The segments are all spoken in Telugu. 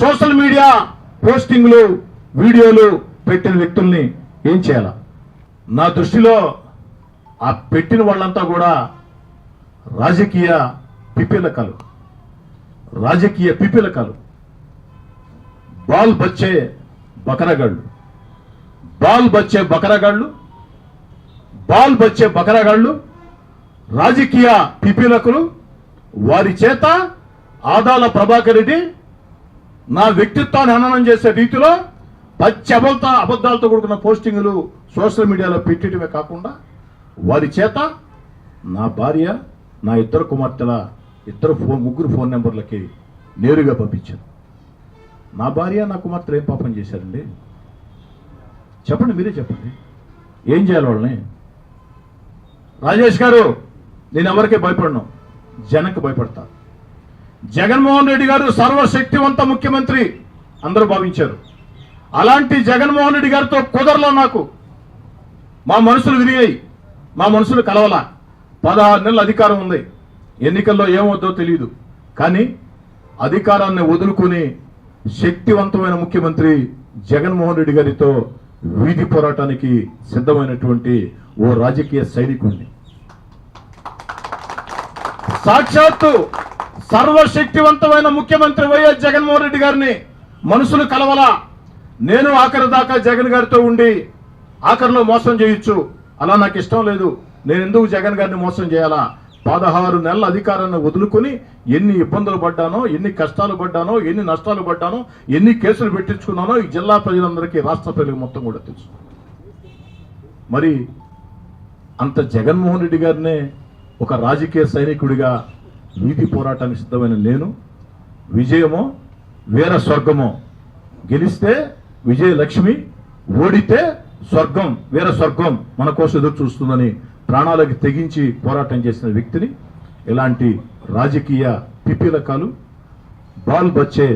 సోషల్ మీడియా పోస్టింగ్లు వీడియోలు పెట్టిన వ్యక్తుల్ని ఏం చేయాలా? నా దృష్టిలో ఆ పెట్టిన వాళ్ళంతా కూడా రాజకీయ పిపిలకలు, బాల్ బచ్చే బకరగాళ్ళు, రాజకీయ పిపిలకులు. వారి చేత ఆదాల ప్రభాకర్ రెడ్డి నా వ్యక్తిత్వాన్ని హననం చేసే రీతిలో పచ్చి అబద్ధాలతో కూడుకున్న పోస్టింగులు సోషల్ మీడియాలో పెట్టడమే కాకుండా వారి చేత నా భార్య, నా ఇద్దరు కుమార్తెల ముగ్గురు ఫోన్ నెంబర్లకి నేరుగా పంపించాను. నా భార్య, నా కుమార్తెలు ఏం పాపం చేశారండి? చెప్పండి, మీరే చెప్పండి. ఏం చేయాలి వాళ్ళని? రాజేష్ గారు, నేను ఎవరికీ భయపడను, జనంకి భయపడతా. జగన్మోహన్ రెడ్డి గారు సర్వశక్తివంత ముఖ్యమంత్రి అందరూ భావించారు. అలాంటి జగన్మోహన్ రెడ్డి గారితో కుదరలో నాకు. మా మనసులు విరిగాయి, మా మనసులు కలవలా. 16 నెలల అధికారం ఉంది, ఎన్నికల్లో ఏమవుద్దో తెలియదు. కానీ అధికారాన్ని వదులుకుని శక్తివంతమైన ముఖ్యమంత్రి జగన్మోహన్ రెడ్డి గారితో వీధి పోరాటానికి సిద్ధమైనటువంటి ఓ రాజకీయ సైనికుడిని. సాక్షాత్తు సర్వశక్తివంతమైన ముఖ్యమంత్రి వైఎస్ జగన్మోహన్ రెడ్డి గారిని మనసులు కలవలా. నేను ఆఖరి దాకా జగన్ గారితో ఉండి ఆఖరిలో మోసం చేయొచ్చు, అలా నాకు ఇష్టం లేదు. నేను ఎందుకు జగన్ గారిని మోసం చేయాలా? 16 నెలల అధికారాన్ని వదులుకొని ఎన్ని ఇబ్బందులు పడ్డానో, ఎన్ని కష్టాలు పడ్డానో, ఎన్ని నష్టాలు పడ్డానో, ఎన్ని కేసులు పెట్టించుకున్నానో ఈ జిల్లా ప్రజలందరికీ, రాష్ట్ర ప్రజలకు మొత్తం కూడా తెలుసు. మరి అంత జగన్మోహన్ రెడ్డి గారినే ఒక రాజకీయ సైనికుడిగా వీధి పోరాటానికి సిద్ధమైన నేను, విజయమో వీర స్వర్గమో, గెలిస్తే విజయలక్ష్మి, ఓడితే స్వర్గం, వీర స్వర్గం మన కోసం ఎదురు చూస్తుందని ప్రాణాలకు తెగించి పోరాటం చేసిన వ్యక్తిని ఇలాంటి రాజకీయ పిపిలకాలు, బాల్ బచ్చే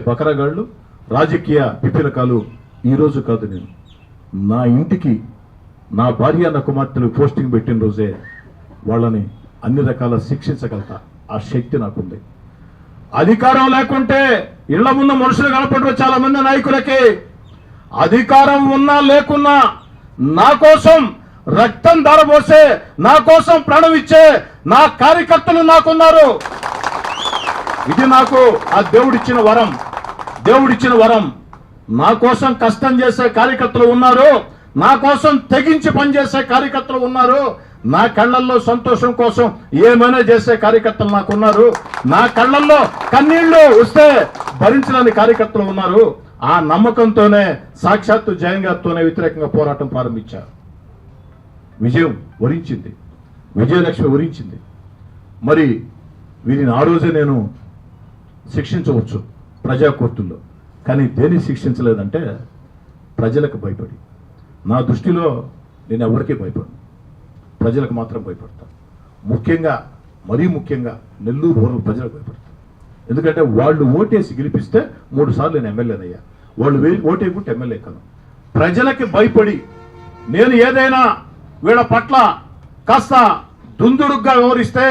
బకరగాళ్ళు, రాజకీయ పిపిలకాలు ఈరోజు కాదు, నేను నా ఇంటికి నా భార్య, నా కుమార్తెలు పోస్టింగ్ పెట్టిన రోజే వాళ్ళని అన్ని రకాల శిక్షించగలతా. ఆ శక్తి నాకుంది. అధికారం లేకుంటే ఇళ్ల ముందు మనుషులు కనపడరు చాలా మంది నాయకులకి. అధికారం ఉన్నా లేకున్నా నా కోసం రక్తం ధారపోసే, నా కోసం ప్రాణం ఇచ్చే నా కార్యకర్తలు నాకున్నారు. ఇది నాకు ఆ దేవుడిచ్చిన వరం. నా కోసం కష్టం చేసే కార్యకర్తలు ఉన్నారు, నా కోసం తెగించి పనిచేసే కార్యకర్తలు ఉన్నారు, నా కళ్ళల్లో సంతోషం కోసం ఏమైనా చేసే కార్యకర్తలు నాకున్నారు, నా కళ్ళల్లో కన్నీళ్లు వస్తే భరించలేని కార్యకర్తలు ఉన్నారు. ఆ నమ్మకంతోనే సాక్షాత్తు జగన్ గారితోనే వ్యతిరేకంగా పోరాటం ప్రారంభించారు. విజయం వరించింది, విజయలక్ష్మి వరించింది. మరి వీరిని ఆ రోజే నేను శిక్షించవచ్చు ప్రజా కోర్టుల్లో, కానీ దేన్ని శిక్షించలేదంటే ప్రజలకు భయపడి. నా దృష్టిలో నేను ఎవరికీ భయపడను, ప్రజలకు మాత్రం భయపడతాను. మరీ ముఖ్యంగా నెల్లూరు రూరల్ ప్రజలకు భయపడతాను. ఎందుకంటే వాళ్ళు ఓటేసి గెలిపిస్తే 3 సార్లు నేను ఎమ్మెల్యేనయ్యా, వాళ్ళు ఓటేకుంటే ఎమ్మెల్యే కాను. ప్రజలకి భయపడి నేను ఏదైనా వీళ్ళ పట్ల కాస్త దుందుడుగ్గా వ్యవహరిస్తే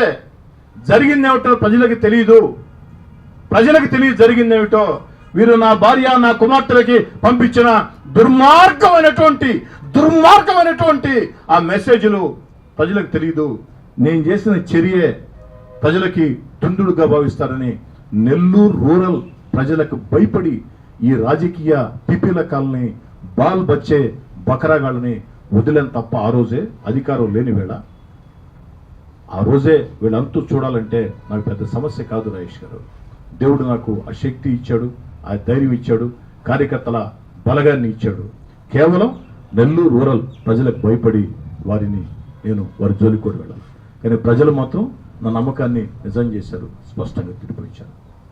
జరిగిందేమిటో ప్రజలకు తెలియదు జరిగిందేమిటో. వీరు నా భార్య, నా కుమార్తెలకి పంపించిన దుర్మార్గమైనటువంటి ఆ మెసేజ్లు ప్రజలకు తెలియదు. నేను చేసిన చర్యే ప్రజలకి దుందుడుగా భావిస్తారని నెల్లూరు రూరల్ ప్రజలకు భయపడి ఈ రాజకీయ పిపిలకాలని, బాల్ బచ్చే బకరాగాళ్ళని వదిలేని తప్ప ఆ రోజే అధికారం లేని వేళ, ఆ రోజే వీళ్ళంతూ చూడాలంటే నాకు పెద్ద సమస్య కాదు రాజేష్ గారు. దేవుడు నాకు ఆ శక్తి ఇచ్చాడు, ఆ ధైర్యం ఇచ్చాడు, కార్యకర్తల బలగాన్ని ఇచ్చాడు. కేవలం నెల్లూరు రూరల్ ప్రజలకు భయపడి వారి జోలికి కూడా వెళ్ళాలి. కానీ ప్రజలు మాత్రం నా నమ్మకాన్ని నిజం చేశారు, స్పష్టంగా తిరిగిపోయించారు.